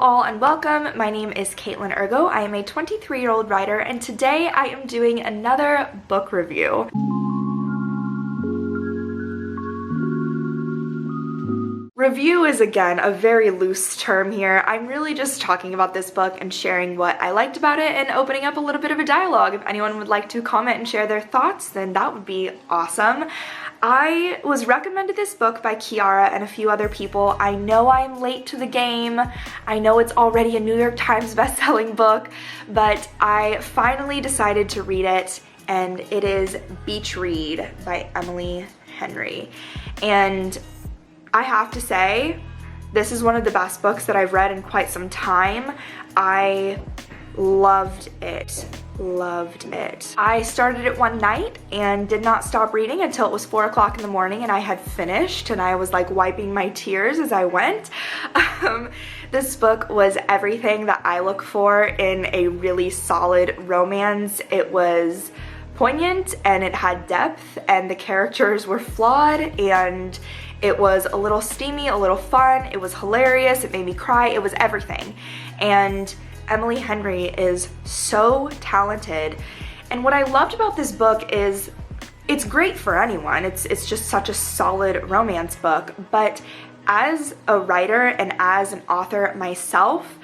all and welcome. My name is Katelin Urgo. I am a 23-year-old writer and today I am doing another book review. Review is again a very loose term here. I'm really just talking about this book and sharing what I liked about it and opening up a little bit of a dialogue. If anyone would like to comment and share their thoughts, then that would be awesome. I was recommended this book by Kiara and a few other people. I know I'm late to the game. I know it's already a New York Times best-selling book, but I finally decided to read it, and it is Beach Read by Emily Henry. And I have to say, this is one of the best books that I've read in quite some time. I loved it. I started it one night and did not stop reading until it was 4 o'clock in the morning and I had finished, and I was like wiping my tears as I went. This book was everything that I look for in a really solid romance. It was poignant and it had depth and the characters were flawed and it was a little steamy, a little fun, it was hilarious, it made me cry, it was everything. And Emily Henry is so talented. And what I loved about this book is it's great for anyone. It's just such a solid romance book. But as a writer and as an author myself,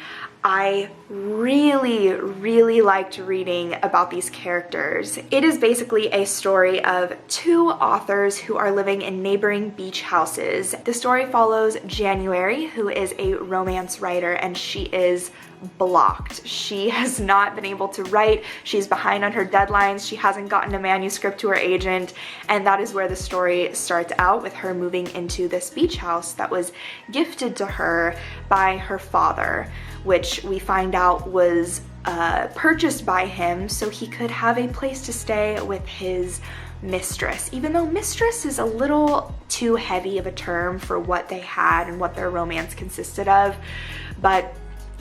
I really liked reading about these characters. It is basically a story of two authors who are living in neighboring beach houses. The story follows January, who is a romance writer, and she is blocked. She has not been able to write. She's behind on her deadlines. She hasn't gotten a manuscript to her agent, and that is where the story starts out, with her moving into this beach house that was gifted to her by her father, which we find out was purchased by him so he could have a place to stay with his mistress, even though mistress is a little too heavy of a term for what they had and what their romance consisted of, but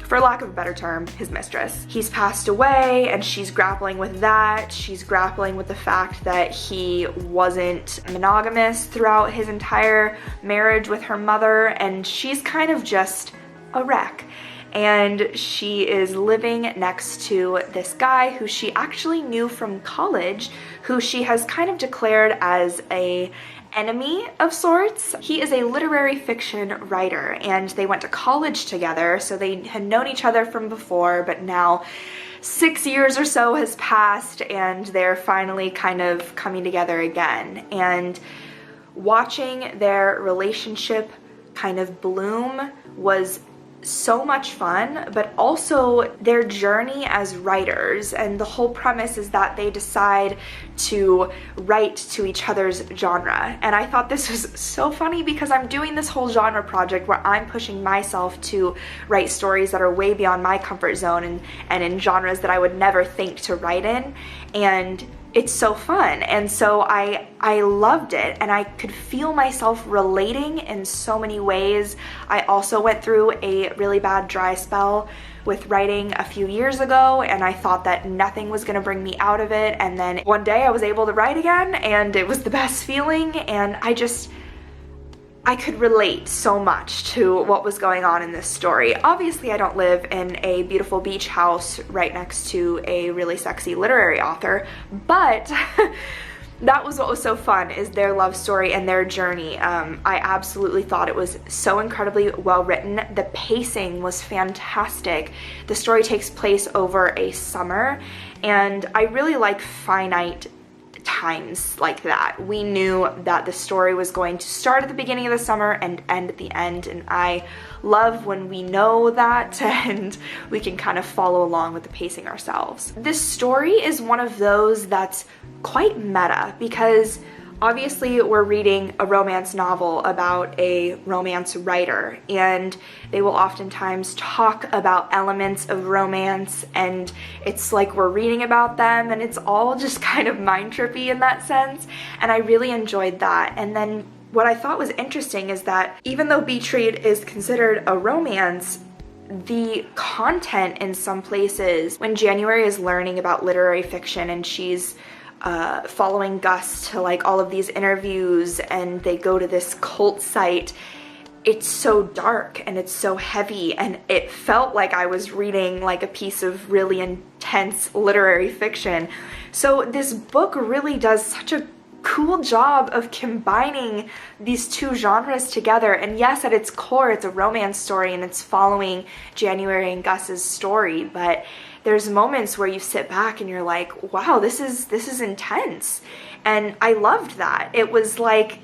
for lack of a better term, his mistress. He's passed away and she's grappling with that. She's grappling with the fact that he wasn't monogamous throughout his entire marriage with her mother, and she's kind of just a wreck. And she is living next to this guy who she actually knew from college, who she has kind of declared as a enemy of sorts. He is a literary fiction writer and they went to college together, so they had known each other from before, but now 6 years or so has passed and they're finally kind of coming together again. And watching their relationship kind of bloom was so much fun, but also their journey as writers. And the whole premise is that they decide to write to each other's genre. And I thought this was so funny because I'm doing this whole genre project where I'm pushing myself to write stories that are way beyond my comfort zone and in genres that I would never think to write in. And it's so fun, and so I loved it, and I could feel myself relating in so many ways. I also went through a really bad dry spell with writing a few years ago, and I thought that nothing was gonna bring me out of it, and then one day I was able to write again, and it was the best feeling, and I could relate so much to what was going on in this story. Obviously, I don't live in a beautiful beach house right next to a really sexy literary author, but that was what was so fun, is their love story and their journey. I absolutely thought it was so incredibly well written. The pacing was fantastic. The story takes place over a summer, and I really like finite times like that. We knew that the story was going to start at the beginning of the summer and end at the end, and I love when we know that and we can kind of follow along with the pacing ourselves. This story is one of those that's quite meta because obviously we're reading a romance novel about a romance writer, and they will oftentimes talk about elements of romance, and it's like we're reading about them, and it's all just kind of mind trippy in that sense, and I really enjoyed that. And then what I thought was interesting is that even though Beach Read is considered a romance, the content in some places, when January is learning about literary fiction and she's following Gus to like all of these interviews and they go to this cult site, it's so dark and it's so heavy, and it felt like I was reading like a piece of really intense literary fiction. So this book really does such a cool job of combining these two genres together. And yes, at its core, it's a romance story and it's following January and Gus's story, but there's moments where you sit back and you're like, wow, this is intense. And I loved that. It was like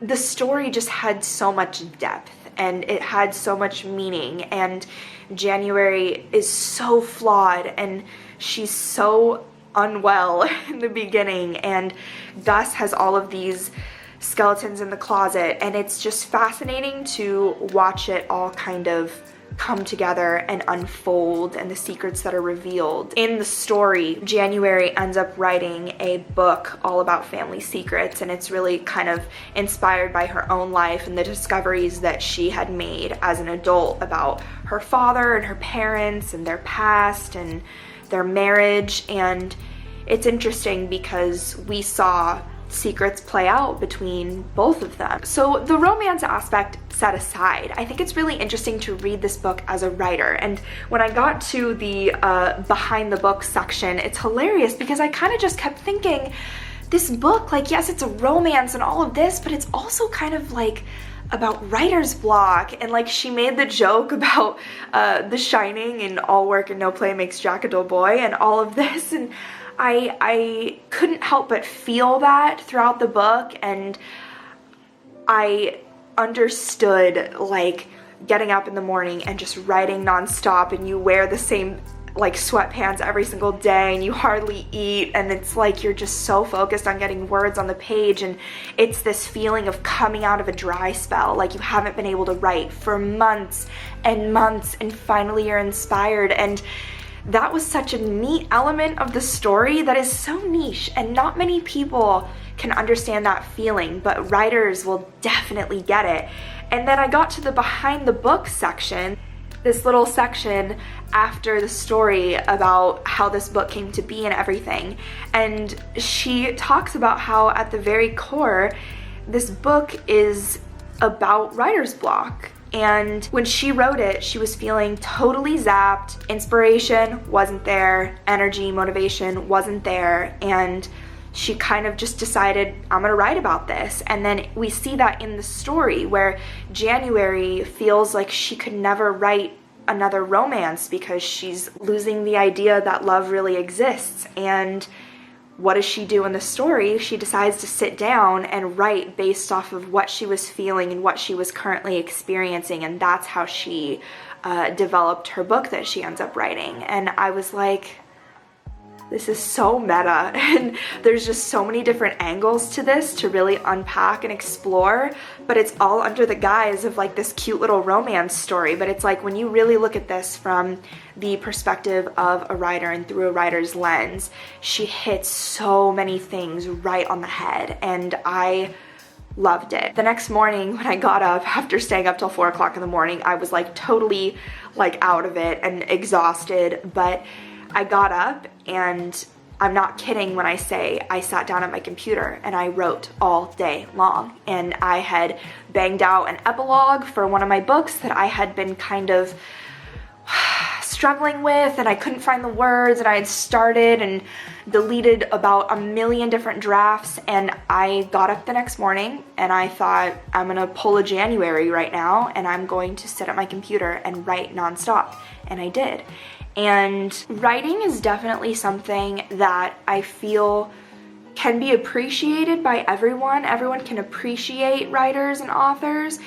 the story just had so much depth and it had so much meaning, and January is so flawed and she's so unwell in the beginning, and Gus has all of these skeletons in the closet, and it's just fascinating to watch it all kind of come together and unfold, and the secrets that are revealed. In the story, January ends up writing a book all about family secrets, and it's really kind of inspired by her own life and the discoveries that she had made as an adult about her father and her parents and their past and their marriage. And it's interesting because we saw secrets play out between both of them. So the romance aspect set aside, I think it's really interesting to read this book as a writer. And when I got to the behind the book section, it's hilarious because I kind of just kept thinking, this book, like, yes, it's a romance and all of this, but it's also kind of like about writer's block. And like, she made the joke about The Shining and all work and no play makes Jack a dull boy and all of this, and I couldn't help but feel that throughout the book, and I understood like getting up in the morning and just writing nonstop, and you wear the same like sweatpants every single day and you hardly eat, and it's like you're just so focused on getting words on the page, and it's this feeling of coming out of a dry spell, like you haven't been able to write for months and months, and finally you're inspired. And that was such a neat element of the story that is so niche, and not many people can understand that feeling, but writers will definitely get it. And then I got to the behind the book section, this little section after the story about how this book came to be and everything. And she talks about how at the very core, this book is about writer's block. And when she wrote it, she was feeling totally zapped. Inspiration wasn't there, energy, motivation wasn't there, and she kind of just decided, I'm gonna write about this. And then we see that in the story where January feels like she could never write another romance because she's losing the idea that love really exists. And what does she do in the story? She decides to sit down and write based off of what she was feeling and what she was currently experiencing, and that's how she developed her book that she ends up writing. And I was like, this is so meta, and there's just so many different angles to this to really unpack and explore, but it's all under the guise of like this cute little romance story. But it's like when you really look at this from the perspective of a writer and through a writer's lens, she hits so many things right on the head, and I loved it. The next morning when I got up after staying up till 4 o'clock in the morning, I was like totally like out of it and exhausted, but I got up, and I'm not kidding when I say I sat down at my computer and I wrote all day long. And I had banged out an epilogue for one of my books that I had been kind of struggling with, and I couldn't find the words, and I had started and deleted about a million different drafts. And I got up the next morning and I thought, I'm gonna pull a January right now, and I'm going to sit at my computer and write nonstop. And I did. And writing is definitely something that I feel can be appreciated by everyone. Everyone can appreciate writers and authors,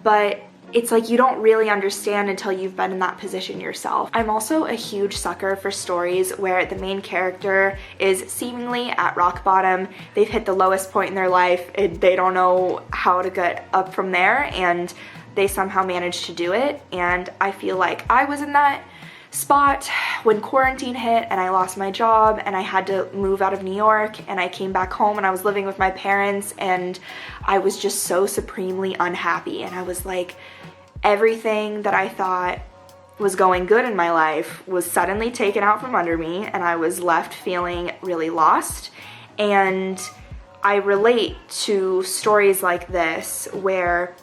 but it's like you don't really understand until you've been in that position yourself. I'm also a huge sucker for stories where the main character is seemingly at rock bottom. They've hit the lowest point in their life, and they don't know how to get up from there, and they somehow manage to do it. And I feel like I was in that spot when quarantine hit and I lost my job and I had to move out of New York, and I came back home and I was living with my parents, and I was just so supremely unhappy. And I was like, everything that I thought was going good in my life was suddenly taken out from under me, and I was left feeling really lost. And I relate to stories like this where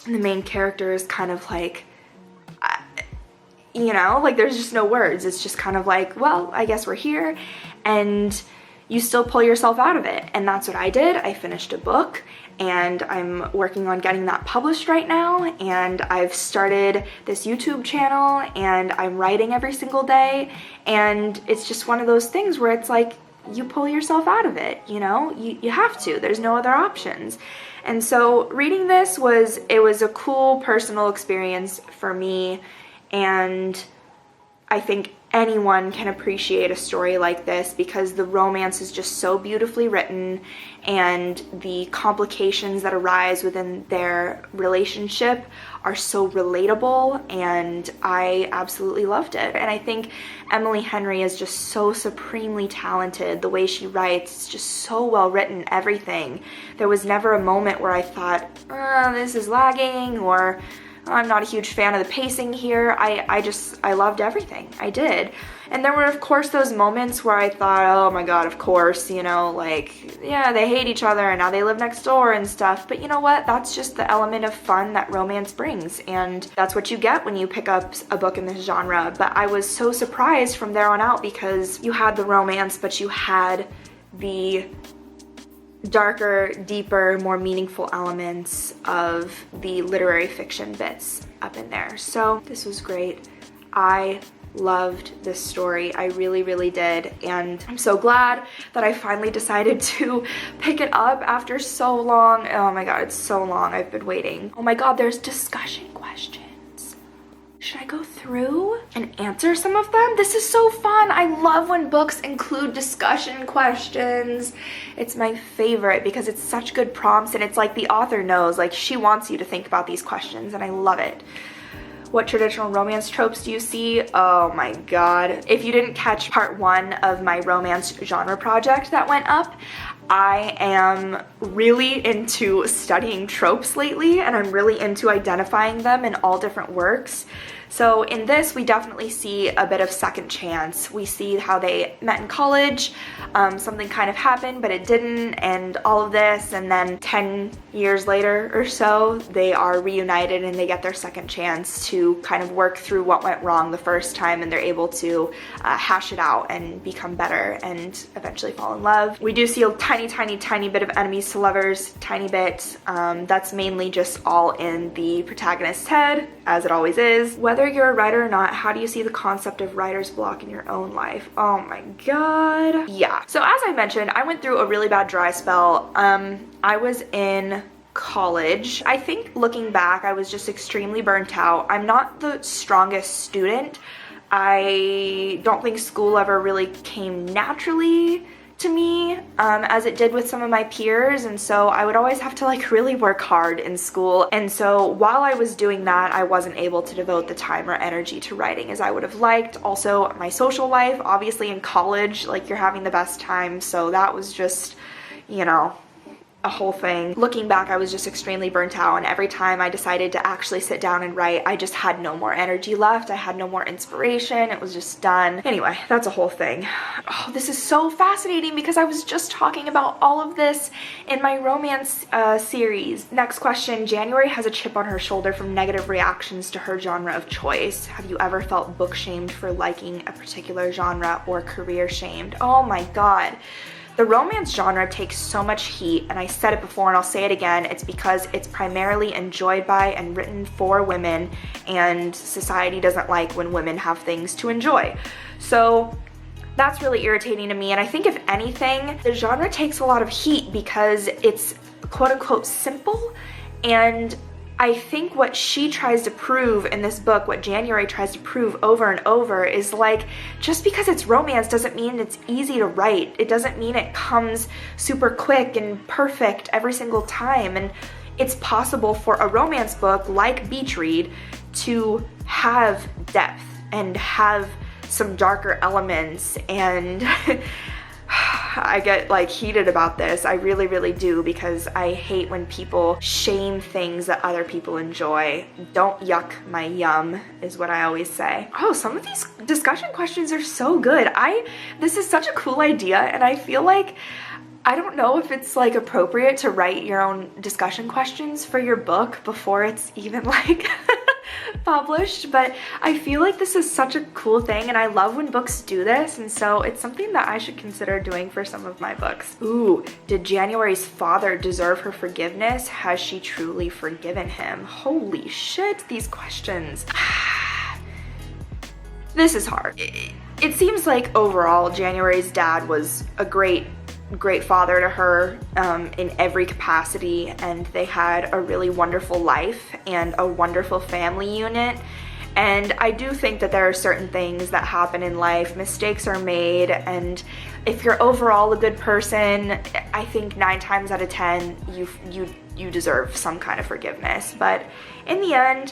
the main character is kind of like, you know, like there's just no words. It's just kind of like, well, I guess we're here, and you still pull yourself out of it. And that's what I did. I finished a book, and I'm working on getting that published right now, and I've started this YouTube channel, and I'm writing every single day, and it's just one of those things where it's like, you pull yourself out of it, you know? You have to. There's no other options. And so reading this was a cool personal experience for me, and I think anyone can appreciate a story like this because the romance is just so beautifully written, and the complications that arise within their relationship are so relatable, and I absolutely loved it. And I think Emily Henry is just so supremely talented. The way she writes is just so well written, everything. There was never a moment where I thought, this is lagging, or I'm not a huge fan of the pacing here. I loved everything. I did. And there were, of course, those moments where I thought, oh my god, of course, you know, like, yeah, they hate each other and now they live next door and stuff. But you know what? That's just the element of fun that romance brings. And that's what you get when you pick up a book in this genre. But I was so surprised from there on out because you had the romance, but you had the darker, deeper, more meaningful elements of the literary fiction bits up in there. So this was great. I loved this story. I really, really did. And I'm so glad that I finally decided to pick it up after so long. Oh my god, it's so long. I've been waiting. Oh my god, there's discussion questions. Should I go through and answer some of them? This is so fun. I love when books include discussion questions. It's my favorite because it's such good prompts, and it's like the author knows, like she wants you to think about these questions, and I love it. What traditional romance tropes do you see? Oh my god. If you didn't catch part 1 of my romance genre project that went up, I am really into studying tropes lately, and I'm really into identifying them in all different works. So in this, we definitely see a bit of second chance. We see how they met in college, something kind of happened, but it didn't, and all of this, and then 10 years later or so, they are reunited and they get their second chance to kind of work through what went wrong the first time, and they're able to hash it out and become better and eventually fall in love. We do see a tiny bit of enemies to lovers, tiny bit. That's mainly just all in the protagonist's head, as it always is. Whether you're a writer or not, how do you see the concept of writer's block in your own life? Oh my god. Yeah. So as I mentioned, I went through a really bad dry spell. I was in college. I think looking back, I was just extremely burnt out. I'm not the strongest student. I don't think school ever really came naturally to me as it did with some of my peers, and so I would always have to like really work hard in school. And so while I was doing that, I wasn't able to devote the time or energy to writing as I would have liked. Also, my social life, obviously in college, like you're having the best time, so that was just, you know, a whole thing. Looking back, I was just extremely burnt out, and every time I decided to actually sit down and write, I just had no more energy left. I had no more inspiration. It was just done. Anyway, that's a whole thing. Oh, this is so fascinating because I was just talking about all of this in my romance series. Next question. January has a chip on her shoulder from negative reactions to her genre of choice. Have you ever felt book shamed for liking a particular genre or career shamed? Oh my god. The romance genre takes so much heat, and I said it before and I'll say it again, it's because it's primarily enjoyed by and written for women, and society doesn't like when women have things to enjoy. So that's really irritating to me, and I think if anything, the genre takes a lot of heat because it's quote-unquote simple, and I think what she tries to prove in this book, what January tries to prove over and over, is like, just because it's romance doesn't mean it's easy to write. It doesn't mean it comes super quick and perfect every single time. And it's possible for a romance book like Beach Read to have depth and have some darker elements, and I get like heated about this. I really, really do, because I hate when people shame things that other people enjoy. Don't yuck my yum is what I always say. Oh, some of these discussion questions are so good. This is such a cool idea, and I feel like I don't know if it's like appropriate to write your own discussion questions for your book before it's even like published, but I feel like this is such a cool thing and I love when books do this, and so it's something that I should consider doing for some of my books. Ooh, did January's father deserve her forgiveness? Has she truly forgiven him? Holy shit, these questions. This is hard. It seems like overall January's dad was a great father to her in every capacity, and they had a really wonderful life and a wonderful family unit. And I do think that there are certain things that happen in life, mistakes are made, and if you're overall a good person, I think 9 times out of 10 you deserve some kind of forgiveness. But in the end,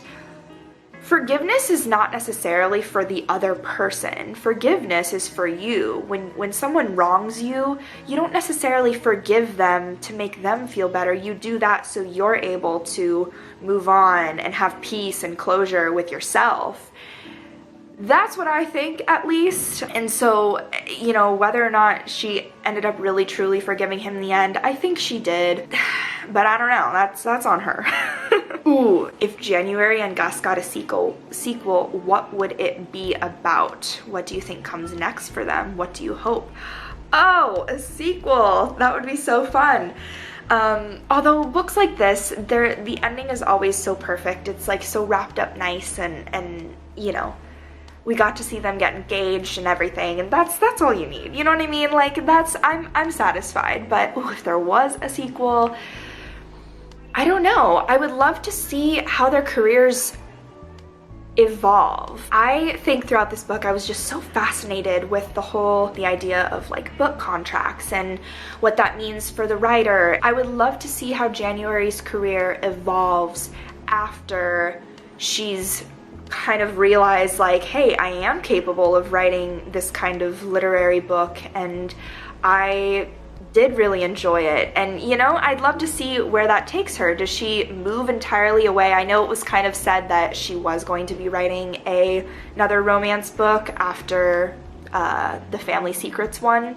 forgiveness is not necessarily for the other person. Forgiveness is for you. When someone wrongs you, you don't necessarily forgive them to make them feel better. You do that so you're able to move on and have peace and closure with yourself. That's what I think, at least. And so, you know, whether or not she ended up really truly forgiving him in the end, I think she did. But I don't know, that's on her. Ooh, if January and Gus got a sequel, what would it be about? What do you think comes next for them? What do you hope? Oh, a sequel. That would be so fun. Although books like this, the ending is always so perfect. It's like so wrapped up nice, and you know, we got to see them get engaged and everything, and that's all you need. You know what I mean? Like, I'm satisfied. But ooh, if there was a sequel, I don't know. I would love to see how their careers evolve. I think throughout this book I was just so fascinated with the idea of like book contracts and what that means for the writer. I would love to see how January's career evolves after she's kind of realized like, hey, I am capable of writing this kind of literary book, and I did really enjoy it. And you know, I'd love to see where that takes her. Does she move entirely away? I know it was kind of said that she was going to be writing another romance book after the Family Secrets one.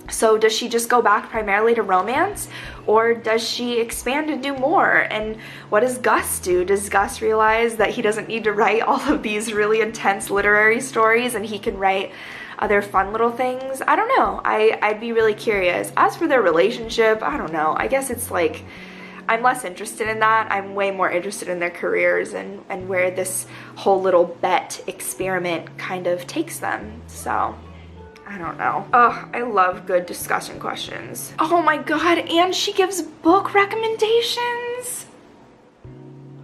So does she just go back primarily to romance, or does she expand and do more? And what does Gus do? Does Gus realize that he doesn't need to write all of these really intense literary stories and he can write other fun little things? I don't know. I'd be really curious. As for their relationship, I don't know. I guess it's like, I'm less interested in that. I'm way more interested in their careers and where this whole little bet experiment kind of takes them. So I don't know. Oh, I love good discussion questions. Oh my god, and she gives book recommendations?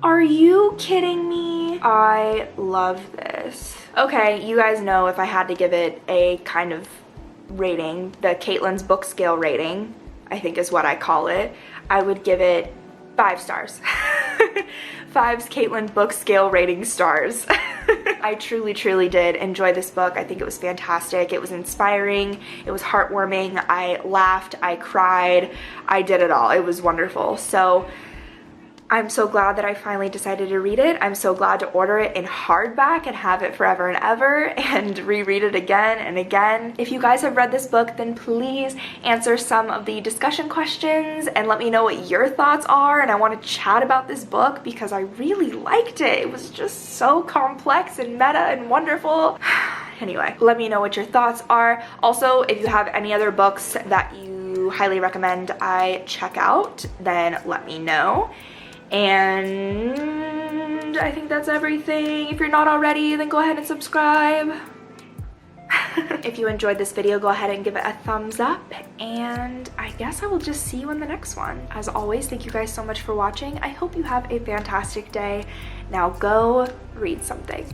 Are you kidding me? I love this. Okay, you guys know if I had to give it a kind of rating, the Katelin's book scale rating, I think is what I call it, I would give it 5 stars. 5's Katelin book scale rating stars. I truly did enjoy this book. I think it was fantastic. It was inspiring. It was heartwarming. I laughed. I cried. I did it all. It was wonderful. So I'm so glad that I finally decided to read it. I'm so glad to order it in hardback and have it forever and ever and reread it again and again. If you guys have read this book, then please answer some of the discussion questions and let me know what your thoughts are. And I want to chat about this book because I really liked it. It was just so complex and meta and wonderful. Anyway, let me know what your thoughts are. Also, if you have any other books that you highly recommend I check out, then let me know. And I think that's everything. If you're not already, then go ahead and subscribe. If you enjoyed this video, go ahead and give it a thumbs up, and I guess I will just see you in the next one. As always, thank you guys so much for watching. I hope you have a fantastic day. Now go read something.